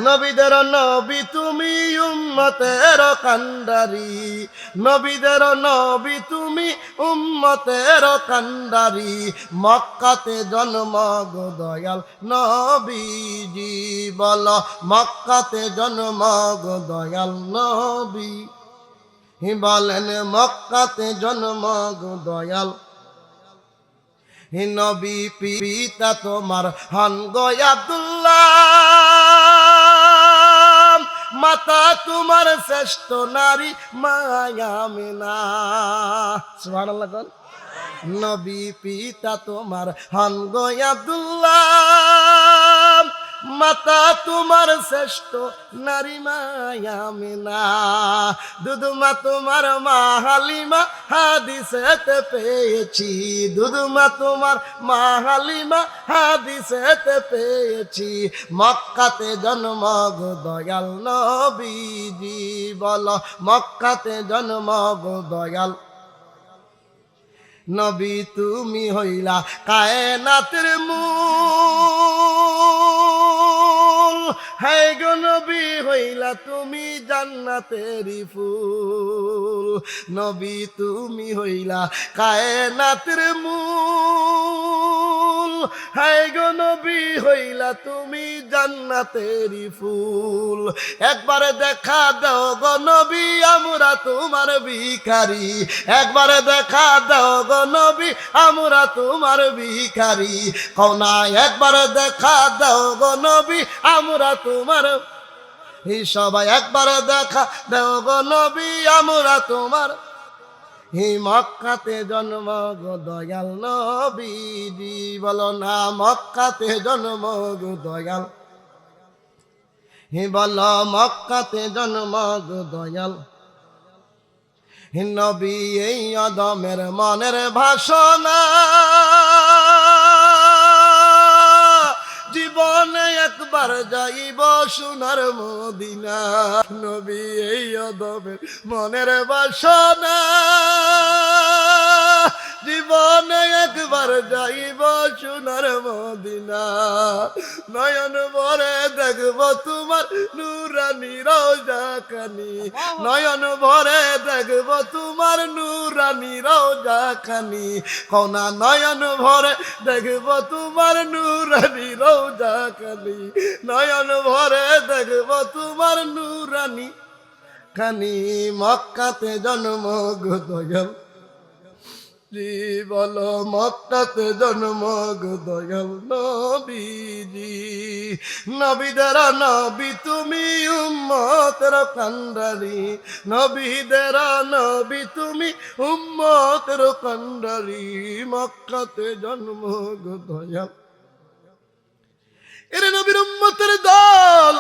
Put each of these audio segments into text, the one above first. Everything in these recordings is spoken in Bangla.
নবীদের নবী তুমি উম্মতের কান্ডারি, নবীদের নবী তুমি উম্মতের কান্ডারি, মক্কাতে জন্ম গো দয়াল নবীজি, বলো মক্কাতে জন্ম গো দয়াল নবী, বলেন মক্কাতে জন্ম গো দয়াল নবী। পিতা তোমার হন গো আব্দুল্লাহ, মাতা তোমার শ্রেষ্ঠ নারী মায়া আমিনা। সুবহানাল্লাহ। নবী পিতা তোমার হন গো আব্দুল্লাহ, মাতা তোমার শ্রেষ্ঠ নারী মায়া আমিনা। দুধমা তোমার মা হালিমা হাদিসেতে পেয়েছি, দুধমা তোমার মা হালিমা হাদিসেতে পেয়েছি, মক্কাতে জন্ম গো দয়াল নবীজি, বলো মক্কাতে জন্ম গো দয়াল নবী। তুমি হইলা কায়নাতের মূল, হে গো নবী হইলা তুমি জান্নাতেরই ফুল, নবী তুমি হইলা কায়নাতের মূল, হে গো নবী হইলা তুমি জান্নাতেরই ফুল। একবারে দেখা দাও গো নবী আমরা তোমার ভিখারি, একবারে দেখা দাও গো নবী আমরা তোমার ভিখারি, কওনা একবার দেখা দাও গো নবী আমরা তোমার, এই সবাই একবার দেখা দাও গো নবী আমরা তোমার, এই মক্কাতে জন্ম গো দয়াল নবীজি, বলো না মক্কাতে জন্ম গো দয়াল, হে বলো মক্কাতে জন্ম গো দয়াল নবী। এই আদমের মনের ভাষণা জীবনে একবার যাইব সোনার মদিনা, নবী এই আদমের মনের বাসনা জীবনে একবার যাইব সোনার মদিনা, নয়ন ভরে দেখব তোমার নূরানি রওজা খানি, নয়ন ভরে দেখব তোমার নূরানি রওজা খানি, কোনা নয়ন ভরে দেখব তোমার নূরানি রওজা খানি, নয়ন ভরে দেখব তোমার নূরানি খানি, মক্কাতে জন্ম গো দয়াল, বলো মক্কাতে জন্ম গো দয়াল নবীজি। নবীদের নবী তুমি উম্মতের কান্ডারি, নবীদের নবী তুমি উম্মতের কান্ডারি, মক্কাতে জন্ম গো দয়াল। এর নবীর উম্মতের দল,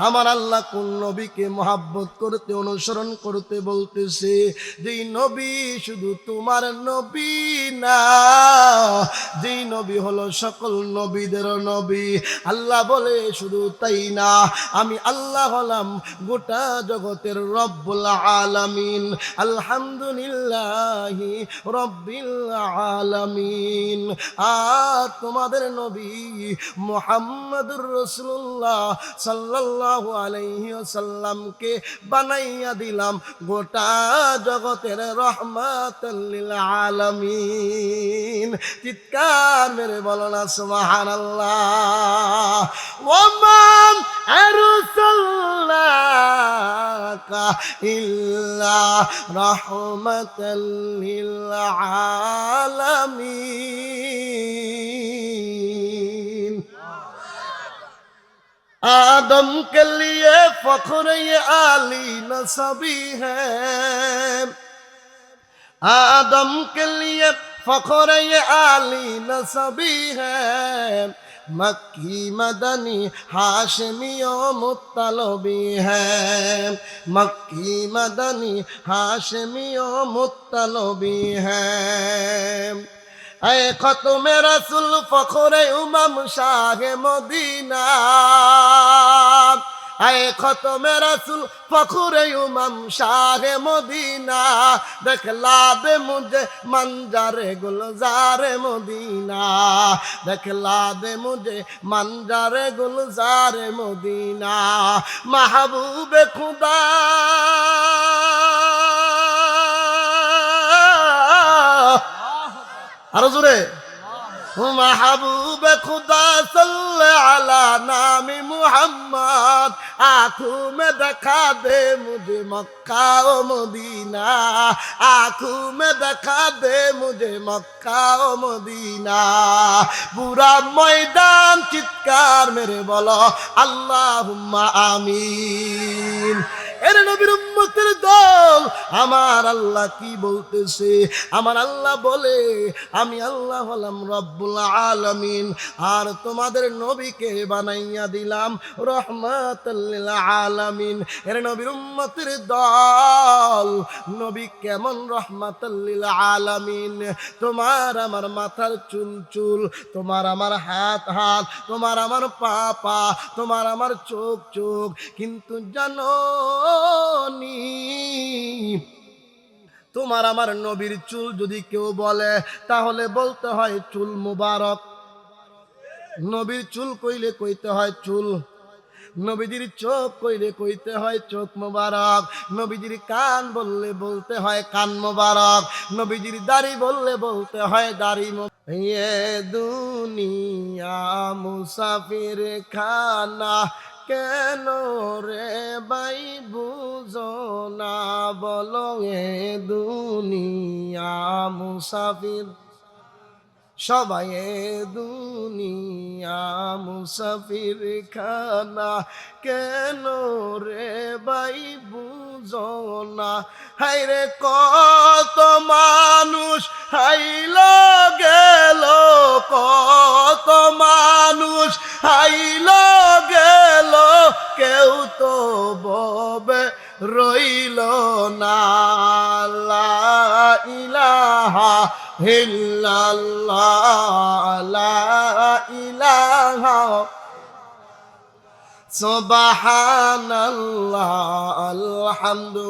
আমার আল্লাহ কোন নবীকে মহাব্বত করতে অনুসরণ করতে বলতেছে, যেই নবী শুধু তোমার নবী না, যেই নবী হলো সকল নবীদের নবী। আল্লাহ বলে শুধু তাই না, আমি আল্লাহ হলাম গোটা জগতের রব্বুল আলামিন, আলহামদুলিল্লাহি রব্বিল আলামিন। আর তোমাদের নবী মুহাম্মদুর রাসূলুল্লাহ সাল্লাল্লাহু আলাইহি ওয়াসাল্লামকে বানাইয়া দিলাম গোটা জগতের রাহমাতাল লিল আলামিন। চিৎকার মেরে বলো না সুবহানাল্লাহ। ওয়ামান আরসালনাকা ইল্লা রাহমাতাল লিল আলামিন। आदम के लिए फख्र ये आली नसबी है, आदम के लिए फख्र ये आली नसबी है, मक्की मदनी हाशमी ओ मुत्तलबी है, मक्की मदनी हाशमी ओ मुत्तलबी है। ऐ खत्म रसूल फख्र उमम शाह मदीना, ऐ আয়ে খতমে রাসূল ফখরে উমাম শাহে মদিনা দেখলা দে মুঝে मंजरे गुलजारे मदीना देखला दे मुझे मंजरे गुलजारे मदीना महबूब खुदा আরো জোরে महबूब खुदा सल्ले अला नामी मुहम्मद आँखों में दिखा दे मुझे मक्का ओ मदीना आँखों में दिखा दे मुझे मक्का ओ मदीना पूरा मैदान चित्कार मेरे बोलो अल्लाहुम्मा आमीन এর নবীর উম্মতের দল আমার আল্লাহ কি বলতেছে আমার আল্লাহ বলে আমি আল্লাহ হলাম রব্বুল আলামিন আর তোমাদের নবীকে বানাইয়া দিলাম রহমাতাল লিল আলামিন এর নবীর উম্মতের দল নবী কেমন রহমাতাল লিল আলামিন তোমার আমার মাথার চুল চুল তোমার আমার হাত হাত তোমার আমার পা পা তোমার আমার চোখ চোখ কিন্তু জানো তোমার আমার নবীর চুল যদি কেউ বলে তাহলে বলতে হয় চুল মুবারক নবীর চুল কইলে কইতে হয় চুল নবীজির চোখ কইলে কইতে হয় চোখ মুবারক নবীজির কান বললে বলতে হয় কান মুবারক নবীজির দাড়ি বললে বলতে হয় দাড়ি ये दुनिया मुसाफिर खाना কেন রে ভাই বুঝো না বলো এ দুনিয়া মুসাফির সবাই দুনিয়া মুসাফির খানা কেন রে ভাই বুঝো না হায়রে কত মানুষ হাইল গেল কত মানুষ হাইল গেল কেউ তো ববে রইল না লা ইলাহা ইল্লাল্লাহ লা ইলাহা সুবহানাল্লাহ আলহামদু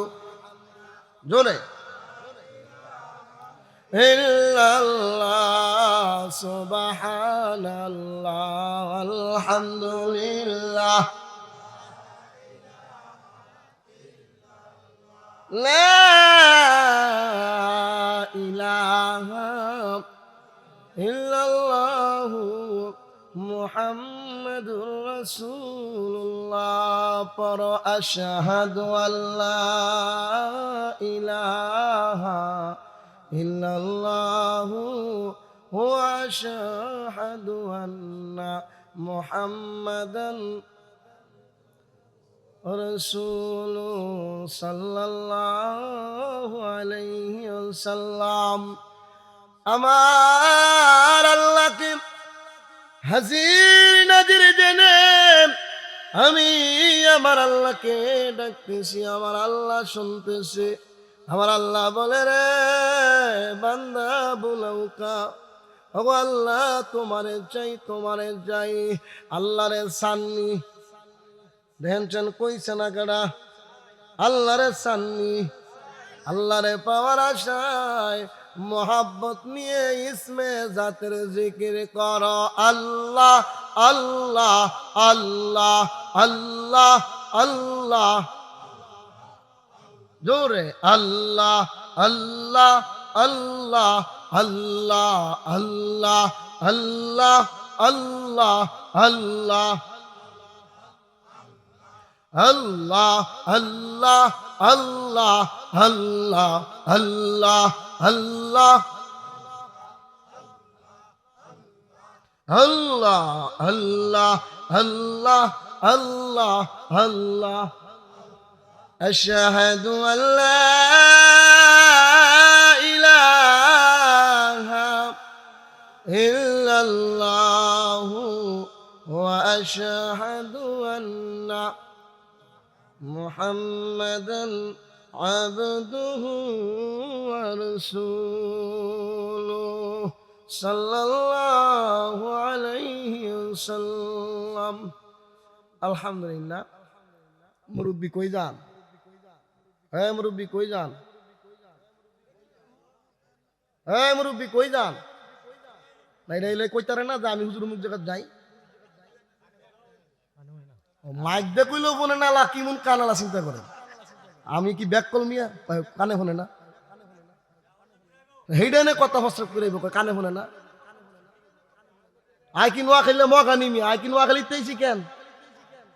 জোরে ইল্লাল্লাহ সুবহানাল্লাহ আলহামদুলিল্লাহ লা ইলাহা ইল্লাল্লাহ মুহাম্মাদুর রাসূলুল্লাহ পর আশহাদু আল্লা ইলাহা ইল্লাল্লাহ ওয়া আশহাদু আন্না মুহাম্মাদান রাসূল সাল্লাল্লাহু আলাইহি ওয়াসাল্লাম আমার আল্লাহকে হাজির নাজির জেনে আমি আমার আল্লাহকে ডাকতেছি আমার আল্লাহ শুনতেছে আমার আল্লাহ বলে রে বান্দা বুলাউকা ও আল্লাহ তোমারে চাই আল্লাহরে সান্নি দেখেন কইছে না কেডা আল্লাহরে সান্নি আল্লাহরে পাওয়ার আশায় মোহাব্বত নিয়ে ইসমে জাতের জিকির করো আল্লাহ আল্লাহ আল্লাহ আল্লাহ আল্লাহ জোরে আল্লাহ আল্লাহ আল্লাহ আল্লাহ আল্লাহ আল্লাহ আল্লাহ আল্লাহ আল্লাহ আল্লাহ আল্লাহ আল্লাহ আল্লাহ আল্লাহ আল্লাহ আল্লাহ আল্লাহ আল্লাহ আল্লাহ আশহাদু আল্লা ইলাহা ইল্লাল্লাহ ওয়া আশহাদু আন্না মুহাম্মাদান আবদুহু ওয়া রাসূলুহু সাল্লাল্লাহু আলাইহি ওয়াসাল্লাম আলহামদুলিল্লাহ মুরব্বী কই যান? হ্যাঁ মুরব্বী কই যান? হ্যাঁ মুরব্বী কই যান? নাই রে কইতারে না যে আমি হুজুর মুখ জায়গা যাই। মাইক দিয়ে কইলেও ফোনে না, কি মন কানালা চিন্তা করে। আমি কি ব্যাক কল মিয়া কানে ফোনে না? হেইডা নে কথা ফসরত করে কানে ফোনে না। আই কি নোয়া খাইলে মগা নিমি, আই কি নোয়া খাইলে তেইছি কেন?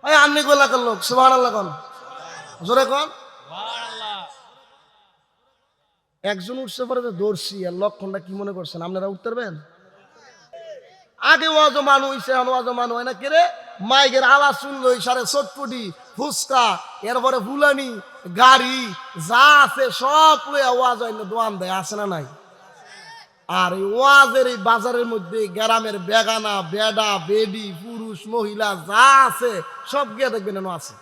আই আন্নে গোলা করলো সুবহানাল্লাহ কোন জোরে কোন। একজন উঠছে পরে যে দর্শি আর লক্ষণটা কি মনে করছেন আপনারা উঠতে পারবেন? আগে ওয়াজ মানু হইছে, ওয়াজ মানু হয় না কেরে? মাইকের আওয়াজ শুনলো সারে চটপটি ফুচকা এরপরে ফুলানি গাড়ি যা আছে সব ওয়াজ হয় না, দোয়ান দেয় আছে না নাই? আর এই ওয়াজের এই বাজারের মধ্যে গ্রামের বেগানা বেডা বেডি পুরুষ মহিলা যা আছে সব গিয়ে দেখবেন আছে।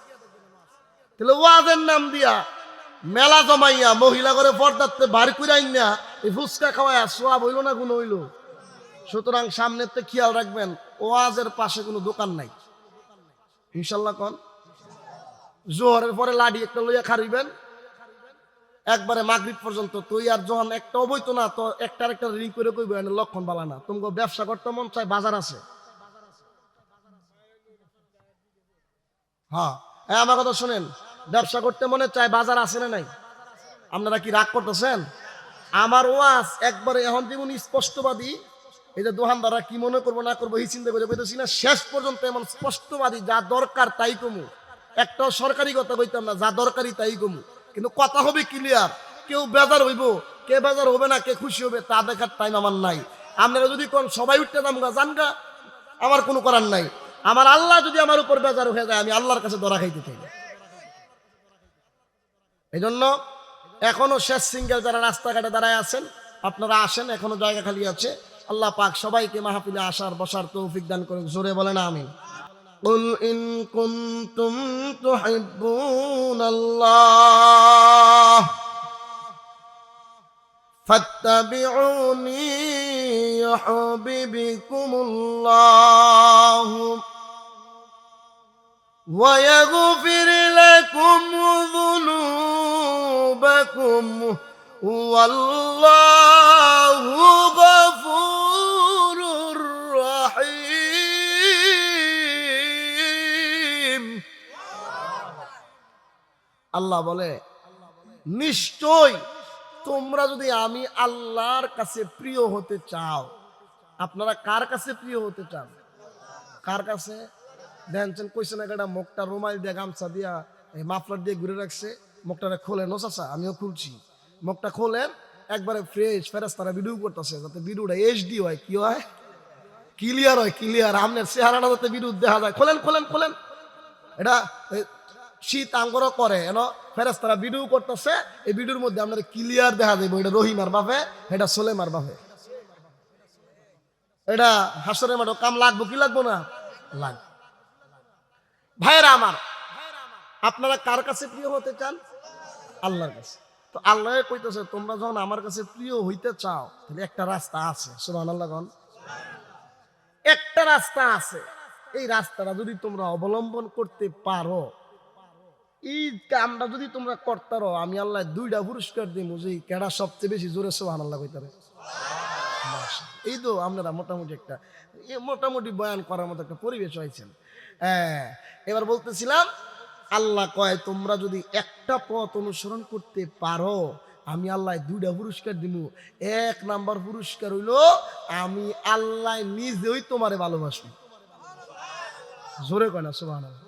তাহলে ওয়াজের নাম দিয়া মেলা জমাইয়া মহিলা করে পর্দাতে বাড়ি করে আইনা এই ফুচকা খাওয়ায় সোয়াব হইল না গুণ হইল। সুতরাং সামনের তে খেয়াল রাখবেন ওয়াজের পাশে কোনো দোকান নাই ইনশাল্লাহ কোন। জোহরের পরে লাডি একটা লইয়া খারিবেন একবারে মাগরিব পর্যন্ত। তুই আর যখন একটা অবৈত না তো একটার একটা রিং করে কইব লক্ষণ বালা না। তোমাকে ব্যবসা করতে মন চাই, বাজার আছে। হ্যাঁ আমার কথা শুনেন, ব্যবসা করতে মনে চায়, বাজার আছে না নাই? আপনারা কি রাগ করতেছেন? আমার ওয়াজ একবারে এখন যেমন স্পষ্টবাদী, এই যে দোকানদাররা কি মনে করবো না করবো এই চিন্তা করে বলতেছি না, শেষ পর্যন্ত এমন স্পষ্টবাদী, যা দরকার তাই কমু। একটাও সরকারি কথা কইতাম না, যা দরকারি তাই কমু, কিন্তু কথা হবে ক্লিয়ার। কেউ বেজার হইব, কে বেজার হবে না, কে খুশি হবে তা দেখার টাইম আমার নাই। আপনারা যদি কোন সবাই উঠতে দামগা জানগা, আমার কোনো করার নাই। আমার আল্লাহ যদি আমার উপর বেজার হয়ে যায়, আমি আল্লাহর কাছে ধরা খাইতে চাই। এই জন্য এখনো শেষ সিঙ্গেল যারা রাস্তাঘাটে দাঁড়ায় আছেন আপনারা আসেন, এখনো জায়গা খালি আছে। আল্লাহ পাক সবাইকে মাহফিলে আসার বসার তৌফিক দান করুন। জোরে বলেন আমিন। কুল ইন কুনতুম তুহিব্বুনাল্লাহ ফাত্তাবিউনি ইউহিব্বুকুমুল্লাহ ওয়া ইয়াগফির লাকুম যুনুবাকুম ওয়াল্লাহু গফুরুর রহিম। আল্লাহ বলে নিশ্চয় তোমরা যদি আমি আল্লাহর কাছে প্রিয় হতে চাও। আপনারা কার কাছে প্রিয় হতে চান? কার কাছে? দেখছেন কইছেন একটা মুখটা রুমাল দিয়ে গামছা দিয়া এই মাফলার দিয়ে ঘুরে রাখছে, মুখটা খোলেন। ও চাচা আমিও খুলছি, মুখটা খোলেন একবারে ফ্রেশ। ফেরেশতারা ভিডিও করতেছে যাতে ভিডিওটা এইচডি হয়, কি হয়, ক্লিয়ার হয়, ক্লিয়ার। আপনার চেহারাটা যাতে ভিডিও দেখা যায়। খোলেন খোলেন খোলেন। এটা শীত আঙ্গরও করে এন ফেরেশতারা ভিডিও করতেছে, এই ভিডিওর মধ্যে আপনার ক্লিয়ার দেখা যাবে এটা রহিমার বাপে, এটা সোলেমার বাপে। এটা হাসরে মাঠে কাম লাগবো কি লাগবো না? লাগবে। ভাইরা আমার, আপনারা কার কাছে প্রিয় হতে চান? আল্লাহর কাছে। তো আল্লাহ কইতেছে তোমরা যখন আমার কাছে প্রিয় হইতে চাও তাহলে একটা রাস্তা আছে। সুবহানাল্লাহ কোন। একটা রাস্তা আছে, এই রাস্তাটা যদি তোমরা অবলম্বন করতে পারো, এই কামটা যদি তোমরা করতে পারো, আমি আল্লাহ 2টা পুরস্কার দিব। যে কেডা সবচেয়ে বেশি জোরে সুবহানাল্লাহ কইতারে। এই তো আপনারা মোটামুটি একটা মোটামুটি বয়ান করার মতো একটা পরিবেশ হয়েছেন। হ্যাঁ, এবার বলতেছিলাম আল্লাহ কয় তোমরা যদি একটা পথ অনুসরণ করতে পারো, আমি আল্লাহ 2টা পুরস্কার দিব। 1 নাম্বার পুরস্কার হইল আমি আল্লাহ নিজেই তোমারে ভালোবাসবো। জোরে কয় না সুবহানাল্লাহ।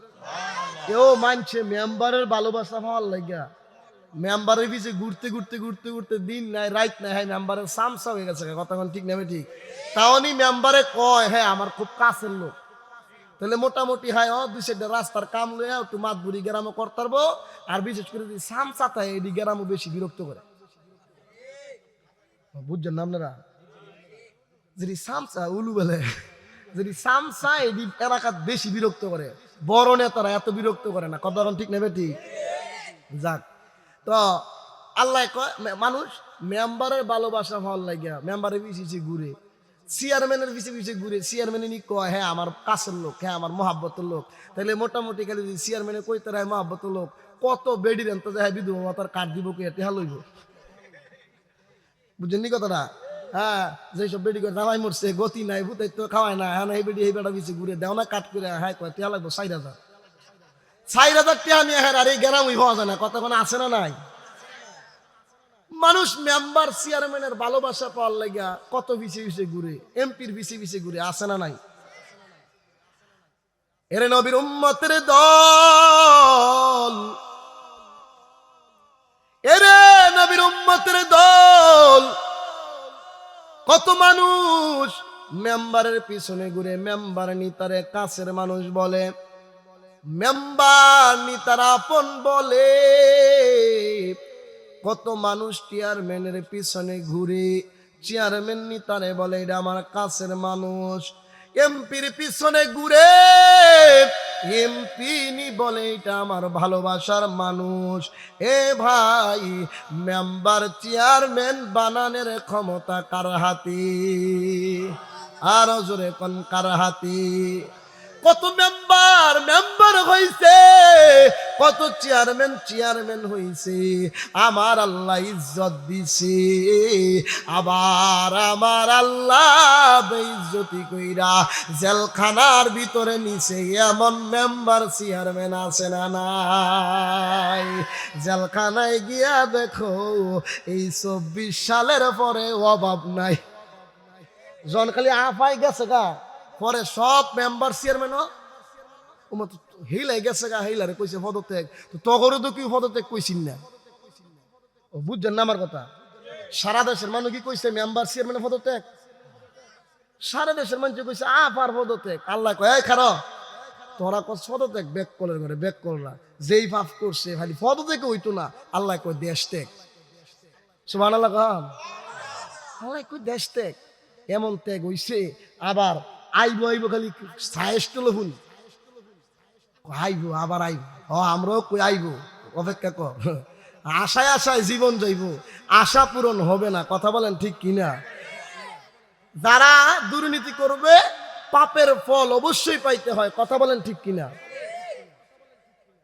কেউ মানছে মেম্বারের ভালোবাসা পাওয়ার লাগিয়া মেম্বারের পিছিয়ে ঘুরতে ঘুরতে ঘুরতে ঘুরতে দিন নাই রাত নাই, হ্যাঁ মেম্বারের সামসা হয়ে গেছে। কথা কোন ঠিক নেবে ঠিক। তাওনি মেম্বারে কয় হ্যাঁ আমার খুব কাছের লোক, তাহলে মোটামুটি হয় 2-4টা রাস্তার কাম লইয়া একটু মাতবুড়ি গ্রামও করতে পারবো। আর বিশেষ করে যদি সামসাতা এই গ্রামও বেশি বিরক্ত করে। বুঝছেন না আপনারা? যদি সামসা উলু বলে, যদি সামসা এই এলাকাত বেশি বিরক্ত করে, বড় নেতারা এত বিরক্ত করে না। কথা ঠিক নেবে ঠিক। যাক, তো আল্লাহ কয় মানুষ মেম্বারের ভালোবাসা হওয়ার লাগিয়া মেম্বারের বেশি ঘুরে। চেয়ারম্যানের পিছে পিছে ঘুরে চেয়ারম্যান নি কয় হ্যাঁ আমার কাছের লোক, হ্যাঁ আমার মহাব্বতের লোক, তাহলে মোটামুটি খালি যদি চেয়ারম্যানে কইতে রায় মহাব্বতের লোক, কত বেডি রেন তো যায় বিধবা তার কাঠ দিব কে টেহা লইব, বুঝছেন নি কথাটা? হ্যাঁ, যেসব বেডি করে জামাই মরছে গতি নাই ভূতাই তো খাওয়ায় না, হ্যাঁ এই বেডি এই বেটা পিছে ঘুরে দেও না কাট করে, হ্যাঁ কয় টেহা লাগবো 4,000, 4,000 টেহা নিয়ে হ্যাঁ আর এই গেরামই হওয়া যায় না, কতক্ষণ আছে না নাই? মানুষ মেম্বার চেয়ারম্যানের ভালোবাসা পাওয়ার লাগা কত পিছে পিছে ঘুরে, এমপির পিছে পিছে ঘুরে, আছে না নাই? এরে নবীর উম্মতের দল, এরে নবীর উম্মতের দল, কত মানুষ মেম্বারের পিছনে ঘুরে, মেম্বার নিতারে কাছের মানুষ বলে, মেম্বার নিতার আপন বলে, কত মানুষ চেয়ারম্যানের পিছনে ঘুরে, চেয়ারম্যান নিতারে বলে এটা আমার কাছের মানুষ, এমপির পিছনে ঘুরে, এমপি নি বলে এটা আমার ভালোবাসার মানুষ। এ ভাই, মেম্বার চেয়ারম্যান বানানোর ক্ষমতা কার হাতে? আরো জোরে কোন কার হাতে? কত মেম্বার মেম্বার হইছে, কত চেয়ারম্যান চেয়ারম্যান হইছে, আমার আল্লাহ ইজ্জত দিছে, আবার আমার আল্লাহ বেইজ্জতি কইরা জেলখানার ভিতরে নিছে, এমন মেম্বার চেয়ারম্যান আছে না নাই? জেলখানায় গিয়া দেখো এই 24 সালের পরে অভাব নাই, জন খালি আফাই গেছে গা, পরে সব মেম্বার চেয়ারম্যান হিলাই গেছে গা, হিলারে কইছে পদত্যাগ, তো তগরও তো কি পদত্যাগ কইছিন না, বুঝছেন না আমার কথা? সারা দেশের মানুষ কি কইছে মেম্বার চেয়ারম্যানের পদত্যাগ? সারা দেশের মানুষ কইছে আপার পদত্যাগ। আল্লাহ কয় এই খারো, তোরা কস পদত্যাগ ব্যাক কলের ঘরে ব্যাক করলা, যেই পাপ করছে খালি পদত্যাগ হইতো না, আল্লাহ কয় দেশ ত্যাগ। সুবহানাল্লাহ কন, আল্লাহ কয় দেশ ত্যাগ, এমন ত্যাগ হইছে, আবার আইবো আইবো খালি সায়েস্ট লহুন, আইবো আবার আইবো, আমরাও কই আইবো, অপেক্ষা কর, আশায় আশায় জীবন যাইব, আশা পূরণ হবে না, কথা বলেন ঠিক কিনা? যারা দুর্নীতি করবে পাপের ফল অবশ্যই পাইতে হয়, কথা বলেন ঠিক কিনা?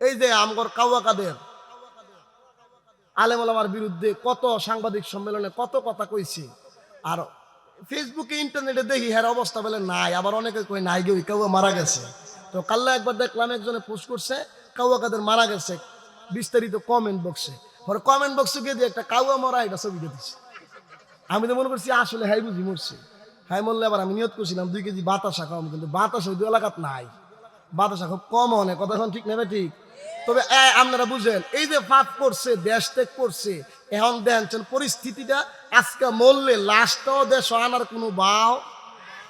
এই যে আমগর কাওয়া কাদের আলেম ওলামার বিরুদ্ধে কত সাংবাদিক সম্মেলনে কত কথা কইছে, আর ফেসবুকে ইন্টারনেটে দেখি হ্যাঁ অবস্থা বলে নাই, আবার অনেকে কই নাই গে কাউয়া মারা গেছে। তো কাল্লা একবার দেখলাম একজনে পোস্ট করছে কাউয়া কাদের মারা গেছে, বিস্তারিত কমেন্ট বক্সে, পরে কমেন্ট বক্সে গিয়ে দিয়ে একটা কাউয়া মরা এটা ছবি দিয়ে দিচ্ছে। আমি তো মনে করছি আসলে হাই বুঝি মরছে, হাই মরলে আবার আমি নিয়ত করছিলাম 2 কেজি বাতাসা খাওয়াম, কিন্তু বাতাসা ওই এলাকাত নাই, বাতাসা খুব কম অনেক, কথা এখন ঠিক নেবে ঠিক। তবে আপনারা বুঝেন এই যে পাপ করছে দেশ ত্যাগ করছে, এখন দেখছেন পরিস্থিতিটা, আজকে মরলে লাশটাও দেশ আনার কোনো বাও,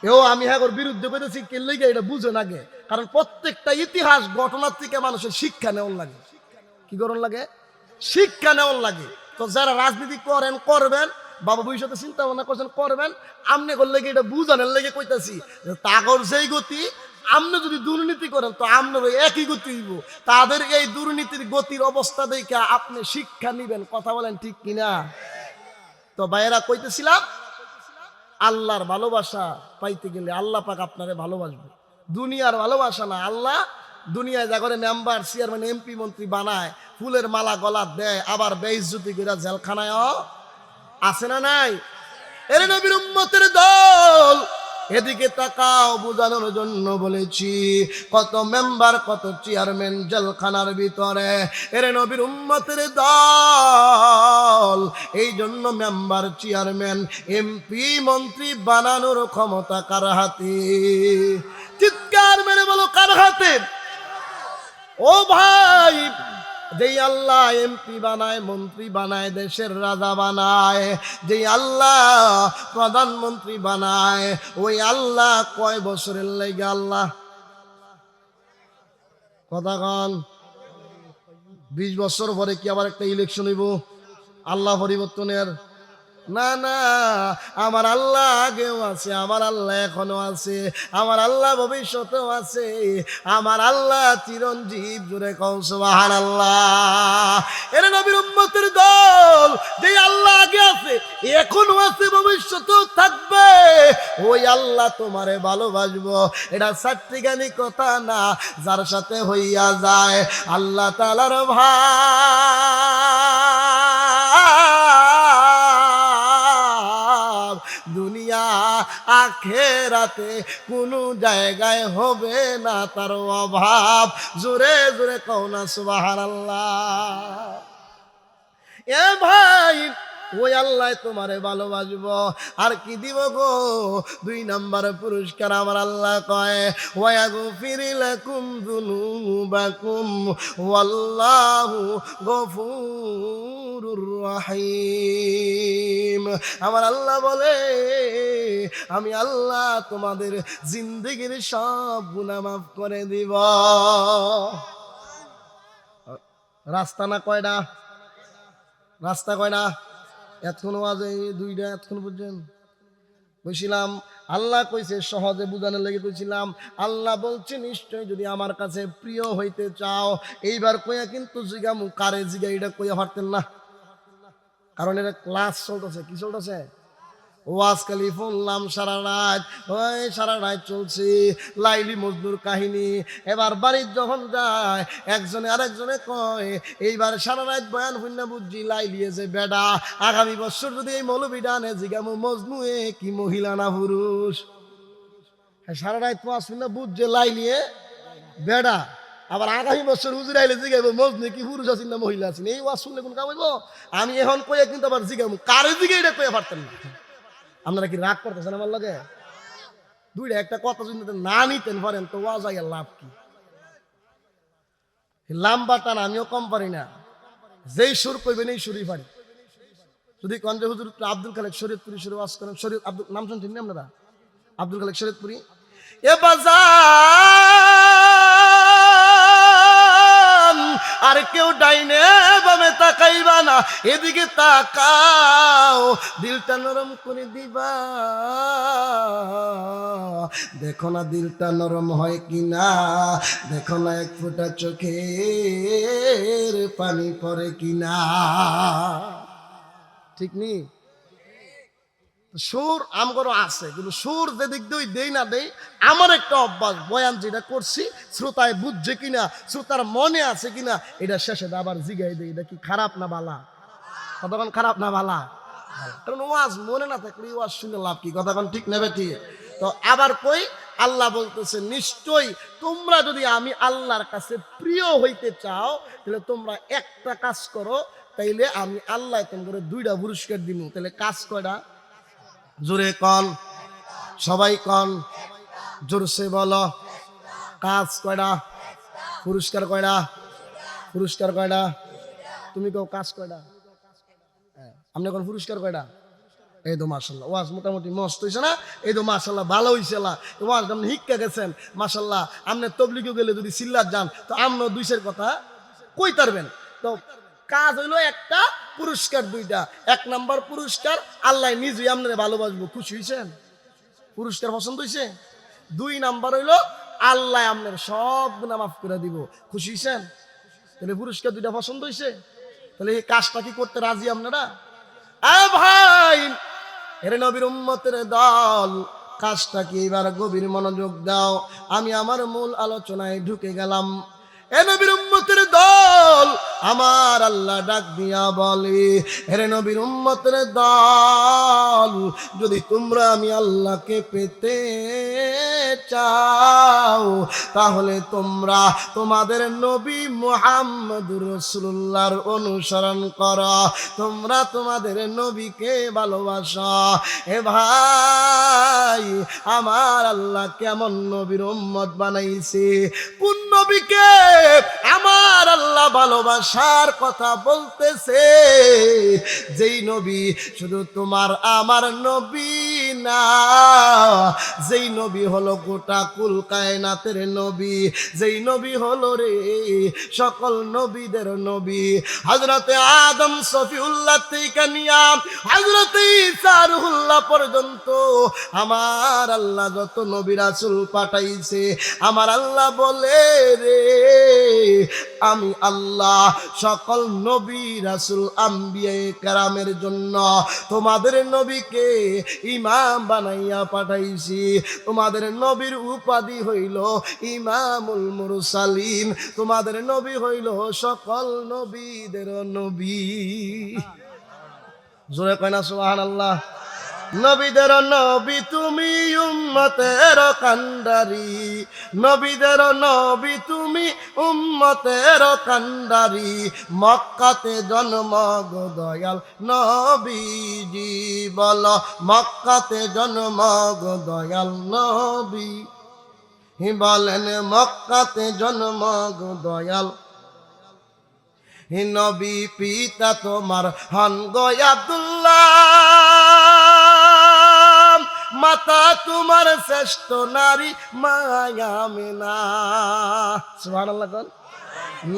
এও আমি হ্যাঁ বিরুদ্ধে করেছি কেলে এটা বুঝেন আগে, কারণ প্রত্যেকটা ইতিহাস ঘটনার থেকে মানুষের শিক্ষা নেওয়ার লাগে, কি করণ লাগে? শিক্ষা নেওয়ার লাগে। তো যারা রাজনীতি করেন করবেন, বাবা ভবিষ্যতে চিন্তা ভাবনা করছেন করবেন, আমনে করলে এটা বুঝানোর লেগে কইতাছি, তাগর যেই গতি, আপনি যদি দুর্নীতি করেন তো আপনার একই গতি হইব, তাদের এই দুর্নীতির গতির অবস্থা দেখে আপনি শিক্ষা নিবেন, কথা বলেন ঠিক কিনা? তো ভাইয়েরা কইতেছিলাম, আল্লাহর ভালোবাসা পাইতে গেলে আল্লাহ পাক আপনারে ভালোবাসবে, দুনিয়ার ভালোবাসা না। আল্লাহ দুনিয়ায় যা করে মেম্বার চেয়ারম্যান এমপি মন্ত্রী বানায়, ফুলের মালা গলা দেয়, আবার বেইজ্জতি করে জেলখানায় আছে না নাই? এরে নবীর উম্মতের দল, এদিকে তাকাও, বোঝানোর জন্য বলেছি, কত মেম্বার কত চেয়ারম্যান জেলখানার ভিতরে। এরে নবীর উম্মতের দল, এই জন্য মেম্বার চেয়ারম্যান এমপি মন্ত্রী বানানোর ক্ষমতা কার হাতে? চিৎকার মেরে বলো কার হাতে? ও ভাই, যেই আল্লাহ এমপি বানায় মন্ত্রী বানায় দেশের রাজা বানায়, যেই আল্লাহ প্রধানমন্ত্রী বানায়, ওই আল্লাহ কয় বছরের লাগে আল্লাহ কথা কন 20 বছর পরে কি আবার একটা ইলেকশন হইব? আল্লাহ পরিবর্তনের না না, আমার আল্লাহ আগেও আছে, আমার আল্লাহ এখনো আছে, আমার আল্লাহ ভবিষ্যতেও আছে, আমার আল্লাহ চিরঞ্জীব। জোরে কও সুবহানাল্লাহ। এর নবীর উম্মতের দল, যে আল্লাহ আগে আছে, এখনো আছে, ভবিষ্যতেও থাকবে, ওই আল্লাহ তোমারে ভালোবাসবো। এটা সাত্বিগানি কথা না, যার সাথে হইয়া যায় আল্লাহ তাআলার ভাব, দুনিয়া আখেরাতে কোনো জায়গায় হবে না তার অভাব। জোরে জোরে কও না সুবহানাল্লাহ। এ ভাই, ওই আল্লাহ তোমারে ভালোবাসবো। আর কি দিব গো? 2 নাম্বার পুরস্কার আমার আল্লাহ কয়, ওয়াগফির লাকুম যুনুবাকুম ওয়াল্লাহু গফুরুর রহিম। আমার আল্লাহ বলে, আমি আল্লাহ তোমাদের জিন্দেগির সব গুনাহ মাফ করে দিব। রাস্তা না কয়টা? রাস্তা কয়টা? এতক্ষণ আওয়াজে 2টা, এতক্ষণ বুঝছেন? কইছিলাম আল্লাহ কইছে, সহজে বুঝানোর লেগে কইছিলাম, আল্লাহ বলছে নিশ্চয় যদি আমার কাছে প্রিয় হইতে চাও। এইবার কইয়া কিন্তু জিগামু, কারে জিগা এটা কইয়া পারতেন না, কারণ এটা ক্লাস চলতেছে। কি চলতেছে? ওয়াজ কালি শুনলাম সারা রাত, ওই সারা রাত চলছে লাইলি মজনুর কাহিনী। এবার বাড়ির যখন যায়, একজনে আরেকজনে কয়, এইবার সারা রাত বয়ান শুননা বুঝছি লাইলিয়ে যে বেডা, আগামী বছর যদি এই মৌলবীটা আনে জিগামু মজনু এ কি মহিলা না পুরুষ। সারা রাত ওয়াজ শুননা বুঝছে লাইলিয়ে বেডা, আবার আগামী বছর হুজুর আইলে জিগাইব মজনু কি পুরুষ আছেন না মহিলা আছেন। এই ওয়াজ শুনলে কোন কাম হইব? আমি এখন কইয়া কিন্তু আবার জিগামু, কারে জিগে এটা কইয়া পারতেন না। আপনারা কি রাগ করতেছেন আমার লগে? 2টা একটা কথা যদি না নিতেন পারেন তো ওয়াজ আইয়া লাভ কি? লাম্বা টান আমিও কম পারি না, যেই সুর কইবেন এই সুরই পারি। যদি কন যে হুজুর আব্দুল খালেক শরীয়তপুরি সুরে ওয়াজ করেন, শরীয়ত আব্দুল নাম শুনছেন না আপনারা? আব্দুল খালেক শরীয়তপুরি। এ বাজান, আর কেউ ডাইনে বামে তাকাইবা না, এদিকে তাকাও, দিলটা নরম করে দিবা। দেখো না দিলটা নরম হয় কিনা, দেখো না এক ফোঁটা চোখের পানি পড়ে কিনা। ঠিক নি? সুর আমগরও আছে, কিন্তু সুর যেদিক দিয়ে দেই না দেই, আমার একটা অভ্যাস, বয়ান যেটা করছি শ্রোতায় বুঝছে কিনা, শ্রোতার মনে আছে কিনা, এটা শেষে আবার জিগাই দেই, এটা কি খারাপ না বালা? কতক্ষণ খারাপ না বালা? কারণ ওয়াজ মনে না থাকলে ওয়াজ শুনে লাভ কি? কতক্ষণ ঠিক নেবে ঠিক? তো আবার কই, আল্লাহ বলতেছে নিশ্চয়ই তোমরা যদি আমি আল্লাহর কাছে প্রিয় হইতে চাও, তাহলে তোমরা একটা কাজ করো, তাইলে আমি আল্লাহ তোমাদের 2টা পুরস্কার দিব। তাহলে কাজ কয়টা? জোরে কন, সবাই কন, জোরসে বলো। কাজ কয়টা? পুরস্কার কয়টা? পুরস্কার কয়টা? তুমি কেউ কাজ কয়টা? আপনি কোন পুরস্কার কয়টা? এই তো মাশাআল্লাহ, ওয়াজ মোটামুটি মস্ত হইছে না? এই তো মাশাআল্লাহ ভালো হইছে। ওয়াজ আপনি শিক্ষা গেছেন মাশাআল্লাহ। আপনি তবলিগে গেলে যদি সিল্লাত যান তো আমনো 200 কথা কই পারবেন। তো কাজ হইলো একটা, পুরস্কার 2টা। 1 নাম্বার পুরস্কার, আল্লাহ নিজেই আপনারে ভালোবাসবো। খুশি হইছেন? পুরস্কার পছন্দ হইছে? 2 নাম্বার হইলো আল্লাহ আপনার সব গুনাহ মাফ করে দিব। খুশি হইছেন? তাহলে পুরস্কার 2টা পছন্দ হইছে। তাহলে এই কাজটা কি করতে রাজি আপনারা? ভাই, এরে নবীর উম্মতের দল, কাজটা কি? এবার গভীর মনোযোগ দাও, আমি আমার মূল আলোচনায় ঢুকে গেলাম। এ নবীর উম্মতের দল, আমার আল্লাহ ডাক দিয়া বলে, হে নবীর উম্মতের দল, যদি তোমরা আমি আল্লাহকে পেতে চাও, তাহলে তোমরা তোমাদের নবী মুহাম্মদুর রাসূলুল্লাহর অনুসরণ করো, তোমরা তোমাদের নবীকে ভালোবাসো। এ ভাই, আমার আল্লাহ কেমন নবীর উম্মত বানাইছে, কোন নবীকে আমার আল্লাহ ভালোবাসে আসার কথা বলতেছে, যেই নবী শুধু তোমার আমার নবী না, যেই নবী হলো গোটা কুল কায়নাতের নবী, যেই নবী হলো রে সকল নবীদের নবী। হযরতে আদম সফিউল্লাহ থেকে নিয়া হযরতে ঈসা রুহুল্লাহ পর্যন্ত আমার আল্লাহ যত নবী রাসূল পাঠাইছে, আমার আল্লাহ বলে রে আমি আল্লাহ সকল নবী রাসূল আম্বিয়া কেরামের জন্য তোমাদের নবীকে ইমাম বানাইয়া পাঠাইছি। তোমাদের নবীর উপাধি হইল ইমামুল মুরসালিন, তোমাদের নবী হইল সকল নবীদের নবী। জোরে কয় না সুবহানাল্লাহ। নবীদের নবী তুমি উম্মতের কান্ডারি, নবীদের নবী তুমি উম্মতের কান্ডারি, মক্কাতে জন্ম গো দয়াল নবীজি, বলো মক্কাতে জন্ম গো দয়াল নবী, বলেন মক্কাতে জন্ম গো দয়াল নবী। পিতা তোমার হন গো আব্দুল্লাহ, মাতা তোমার শ্রেষ্ঠ নারী মায়া আমিনা। সুবহানাল্লাহ।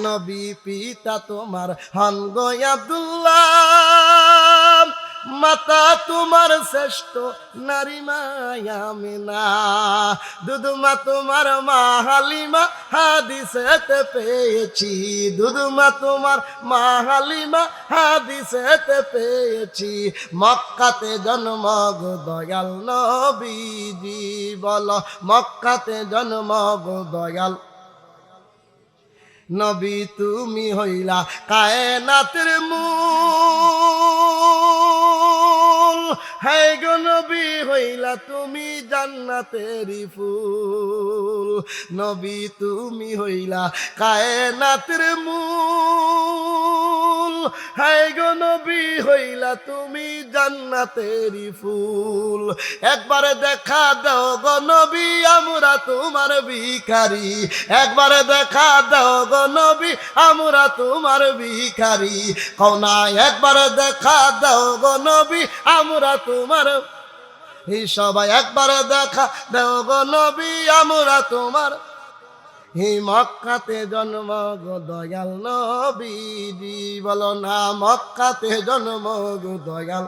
নবী পিতা তোমার হন গো আব্দুল্লাহ, মাতা তোমার শ্রেষ্ঠ নারী মায়া আমিনা। দুধমা তোমার মা হালিমা হাদিসেতে পেয়েছি, দুধমা তোমার মা হালিমা হাদিসেতে পেয়েছি, মক্কাতে জন্ম গো দয়াল নবীজি, বলো মক্কাতে জন্ম গো দয়াল নবী। তুমি হইলা কায়নাতের মূল, হে গো নবী হইলা তুমি জান্নাতেরই ফুল, নবী তুমি হইলা কায়নাতের মূল, হে গো নবী হইলা তুমি জান্নাতেরই ফুল। একবারে দেখা দাও গো নবী আমরা তোমার ভিখারি, একবারে দেখা দাও গো নবী আমরা তোমার ভিখারি, কওনা একবার দেখা দাও গো নবী আমরা তোমার, এই সবাই একবার দেখা দাও গো নবী আমরা তোমার, এই মক্কাতে জন্ম গো দয়াল নবীজি, বলো না মক্কাতে জন্ম গো দয়াল,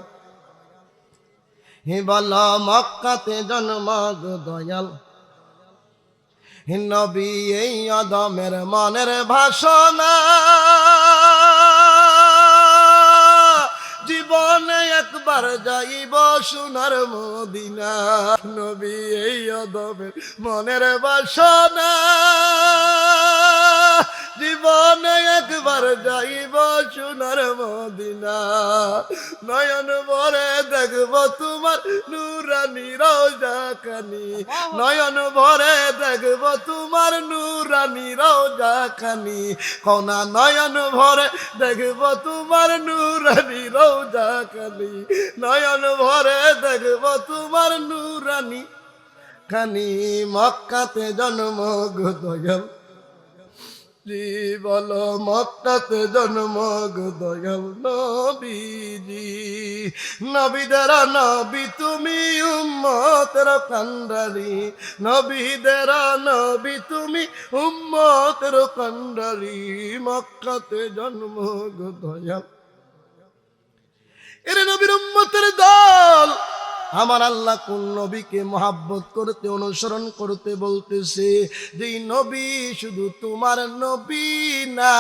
হে বলো মক্কাতে জন্ম গো দয়াল নবী। এই আদমের মনের ভাষণা জীবনে একবার যাইব সোনার মদিনা, নবী এই আদমের মনের বাসনা জীবনে একবার যাইব সোনার মদিনা, নয়ন ভরে দেখব তোমার নূরানি রওজা খানি, নয়ন ভরে দেখব তোমার নূরানি রওজা খানি, কোনা নয়ন ভরে দেখব তোমার নূরানি রওজা খানি, নয়ন ভরে দেখব তোমার নূরানি খানি, মক্কাতে জন্ম গো দয়াল, বলো মক্কাতে জন্ম গো দয়াল নবীজি। নবীদের নবী তুমি উম্মতের কান্ডারি, নবীদের নবী তুমি উম্মতের কান্ডারি, মক্কাতে জন্ম গো দয়াল। এর নবীর উম্মতের দল আমার আল্লাহ কোন নবীকে মহাব্বত করতে অনুসরণ করতে বলতেছে, যেই নবী শুধু তোমার নবী না,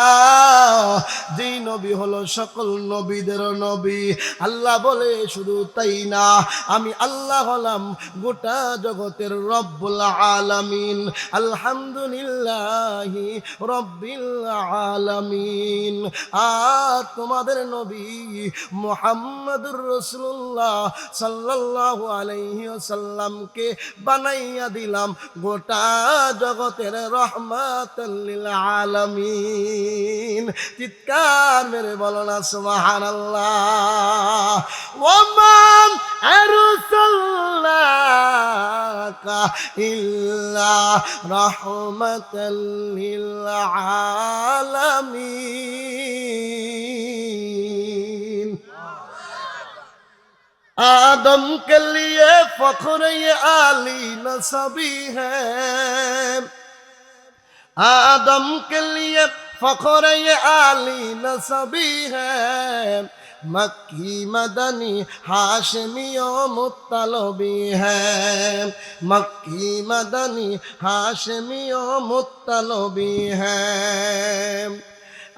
যেই নবী হলো সকল নবীদের নবী। আল্লাহ বলে শুধু তাই না, আমি আল্লাহ হলাম গোটা জগতের রব্বুল আলামিন, আলহামদুলিল্লাহি রব্বিল আলামিন। আর তোমাদের নবী মুহাম্মদুর রাসূলুল্লাহ সাল্লাল্লাহু আলাইহি ওয়াসাল্লামকে বানাইয়া দিলাম গোটা জগতের রহমাতাল লিল আলামিন। চিৎকার মেরে বলো না সুবহানাল্লাহ। ওমান আরসালনাকা ইল্লা রাহমাতাল লিল আলামিন। आदम के लिए फख्र ये आली नसबी है, आदम के लिए फख्र ये आली नसबी है, मक्की मदनी हाशमी ओ मुत्तलबी है, मक्की मदनी हाशमी ओ मुत्तलबी है।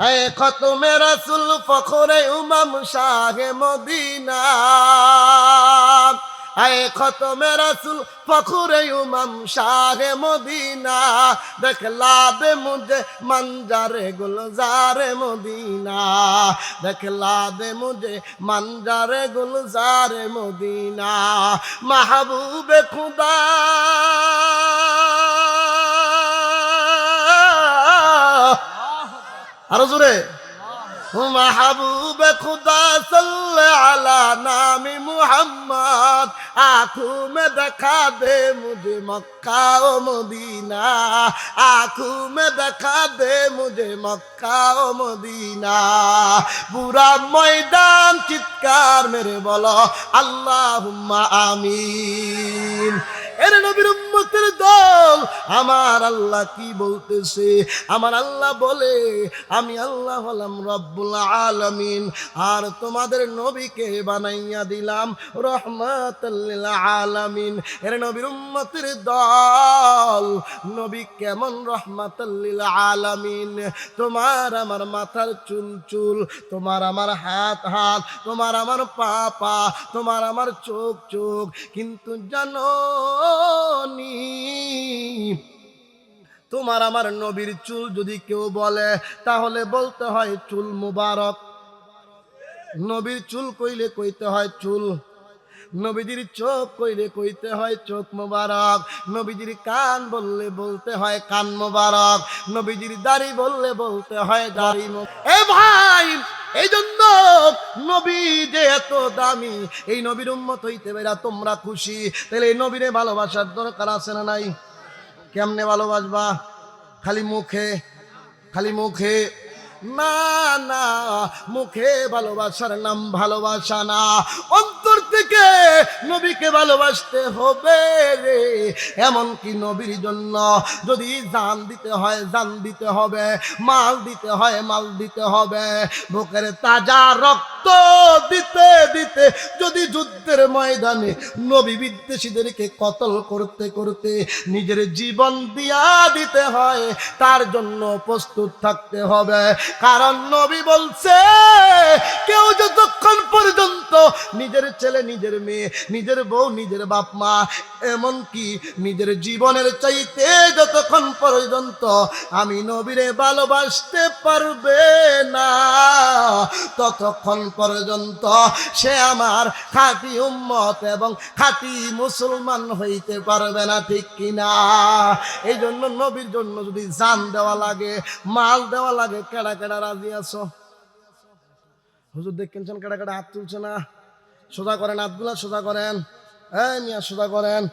ऐ खत्म रसूल फख्र उमम शाह मदीना, ऐ खत्म रसूल फख्र उमम शाह मदीना, दिखला दे मुझे मंजर गुलजार मदीना, दिखला दे मुझे मंजर गुलजार मदीना। महबूब खुदा আরো জোরে, महबूब खुदा सल्ले अला नामी मुहम्मद, आँखों में दिखा दे मुझे मक्का ओ मदीना, आँखों में दिखा दे मुझे मक्का ओ मदीना। पूरा मैदान चित्कार मेरे बोलो अल्लाहुम्मा आमीन। এর নবীর উম্মতের দল আমার আল্লাহ কি বলতেছে? আমার আল্লাহ বলে আমি আল্লাহ হলাম রব্বুল আলামিন, আর তোমাদের নবীকে বানাইয়া দিলাম রহমাতাল লিল আলামিন। এর নবীর উম্মতের দল, নবী কেমন রহমাতাল লিল আলামিন? তোমার আমার মাথার চুল চুল, তোমার আমার হাত হাত, তোমার আমার পা পা, তোমার আমার চোখ চোখ, কিন্তু জানো তোমার আমার নবীর চুল যদি কেউ বলে তাহলে বলতে হয় চুল মুবারক। নবীর চুল কইলে কইতে হয় চুল, নবীজির চোখ কইলে কইতে হয় চোখ মুবারক, নবীজির কান বললে বলতে হয় কান মুবারক, নবীজির দাড়ি বললে বলতে হয় দাড়ি মুবারক। এ ভাই, এই জন্য নবী যে এত দামি, এই নবীর উম্মত হইতে বেরা তোমরা খুশি, তাহলে এই নবীরে ভালোবাসার দরকার আছে না নাই? কেমনে ভালোবাসবা? খালি মুখে? খালি মুখে না, না, মুখে ভালোবাসার নাম ভালোবাসা না, অন্তর থেকে নবীকে ভালোবাসতে হবে রে। এমনকি নবীর জন্য যদি জান দিতে হয় জান দিতে হবে, মাল দিতে হয় মাল দিতে হবে, বুকের তাজা রক্ত দিতে দিতে যদি যুদ্ধের ময়দানে নবী বিদ্বেষীদেরকে কতল করতে করতে নিজের জীবন দিয়া দিতে হয়, তার জন্য প্রস্তুত থাকতে হবে। কারণ নবী বলছে কেউ যতক্ষণ পর্যন্ত নিজের ছেলে নিজের মেয়ে নিজের বউ নিজের বাপ মা এমনকি নিজের জীবনের চাইতে যতক্ষণ পর্যন্ত আমি নবীরে ভালোবাসতে পারবে না, ততক্ষণ পর্যন্ত সে আমার খাঁটি উম্মত এবং খাঁটি মুসলমান হইতে পারবে না, ঠিক কিনা? এই জন্য নবীর জন্য যদি জান দেওয়া লাগে মাল দেওয়া লাগে, কেডা কেডা রাজি আছো? হুজুর দেখছেন কেডা কেডা হাত তুলছে না? সোজা করেন হাতগুলা, সোজা করেন, হ্যাঁ মিয়া সোজা করেন।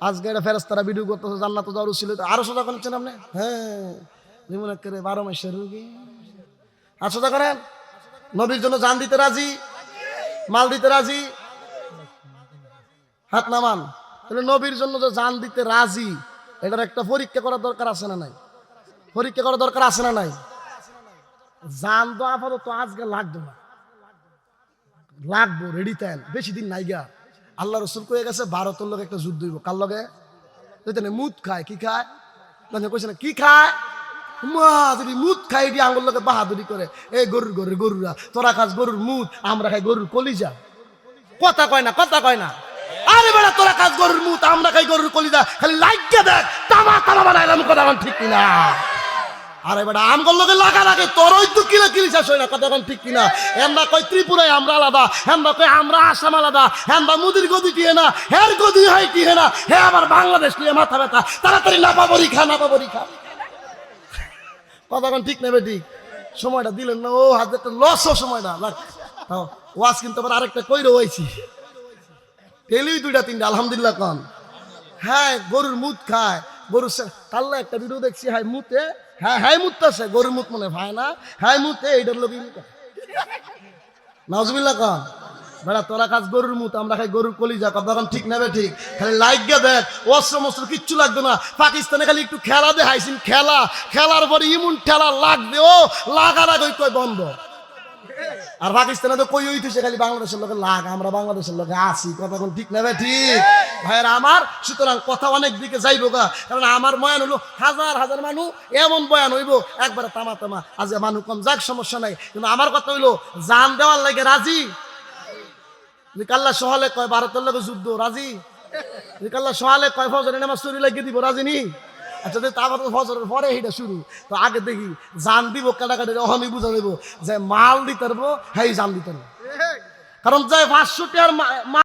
আজকে এটা ফেরেশতারা ভিডিও করতেছে জান্নাতে যাওয়ার ছিল, আরো সোজা করেছেন আপনি? হ্যাঁ, যেমন করে 12 মাসের রোগী। আর সোজা করেন। নবীর জন্য জান দিতে রাজি, মাল দিতে রাজি, হাত নামান। তাহলে নবীর জন্য যে জান দিতে রাজি, এটার একটা পরীক্ষা করার দরকার আছে না নাই? পরীক্ষা করার দরকার আছে না নাই? জান তো আপাতত আজকে লাগবে না, লাগবো রেডি তেন, বেশি দিন নাই গা। আল্লাহ রসুল কয়ে গেছে ভারতের লোক একটা যুদ্ধ হইব, কার লগে? মুদ খায়, কি খায়? কইছে না কি খায়? মা যদি মুদ খাই এটি আঙ্গুল লোকে বাহাদুরি করে, এই গরুর গরুর গরুরা, তোরা খাস গরুর মুদ, আমরা খাই গরুর কলিজা। কথা কয় না, কথা কয় না। আরে বেড়া তোরা খাস গরুর মুদ, আমরা খাই গরুর কলিজা, খালি লাইকা দেখ তামা তামা বানাইলাম, কথা ঠিক কিনা? আরে বেটা আমগর লোকে লাগা লাগে, তোরই তো কিলা কিলি শেষ হয় না, কথা ঠিক কিনা? হেন্দা কই ত্রিপুরায় আমরা আলাদা, হেন্দা কই আমরা আসাম আলাদা, হেন্দা মুদির গদি টিহে না, হের গদি হয় টিহে না, হে আবার বাংলাদেশ নিয়ে মাথা ব্যথা, তাড়াতাড়ি না পাবরি খা, না পাবরি খা। কথা ঠিক নেবে ঠিক, সময়টা দিলেন না, ও হাজারটা লস সময়টা ওয়াজ, কিন্তু আবার আরেকটা কইরে হয়েছি টেলি 2টা 3টা আলহামদুলিল্লাহ কন। হ্যাঁ গরুর মুদ খায়, গরুর কাল্লা একটা ভিডিও দেখছি, হাই মুতে, হ্যাঁ হ্যাঁ মুততেছে, গরুর মুত মনে ভাই না, হ্যাঁ মুতে এইটার লোক নাউজুবিল্লাহ কন। বেড়া তোরা কাজ গরুর মুত, আমরা খাই গরুর কলিজা, কথা এখন ঠিক নেবে ঠিক। খালি লাইগা দেখ, অস্ত্র মস্ত্র কিচ্ছু লাগবে না। পাকিস্তানে খালি একটু খেলা দেখাইছেন, খেলার পরে ইমন ঠেলা লাগবে, ও লাগার আগে কই বন্ধ। আর পাকিস্তানে তো কই হইতেছে খালি বাংলাদেশের লোকে লাগ, আমরা বাংলাদেশের লোকে আসি, কথা এখন ঠিক নেবে ঠিক ভাইয়ের আমার। সুতরাং কথা অনেক দিকে যাইবো গা, কারণ আমার বয়ান হলো হাজার হাজার মানুষ, এমন বয়ান হইব একবারে তামা তামা, আজ মানুষ কম যাক সমস্যা নাই, কিন্তু আমার কথা হইলো জান দেওয়ার লাগে রাজি। কাল্লা সহালে কয় ভারতের লোক যুদ্ধ রাজি, কাল্লা সহালে কয় ফজরের নামাজ চুরি লাগিয়ে দিব রাজি নি। আচ্ছা তারপর ফজরের পরে এইটা শুরু, তো আগে দেখি জান দিব কাটাকাটি, অহনই বুঝা দেবো যে মাল দিতে পারবো, হ্যাঁ জান দিতে পারবো। কারণ যে 500 টাকার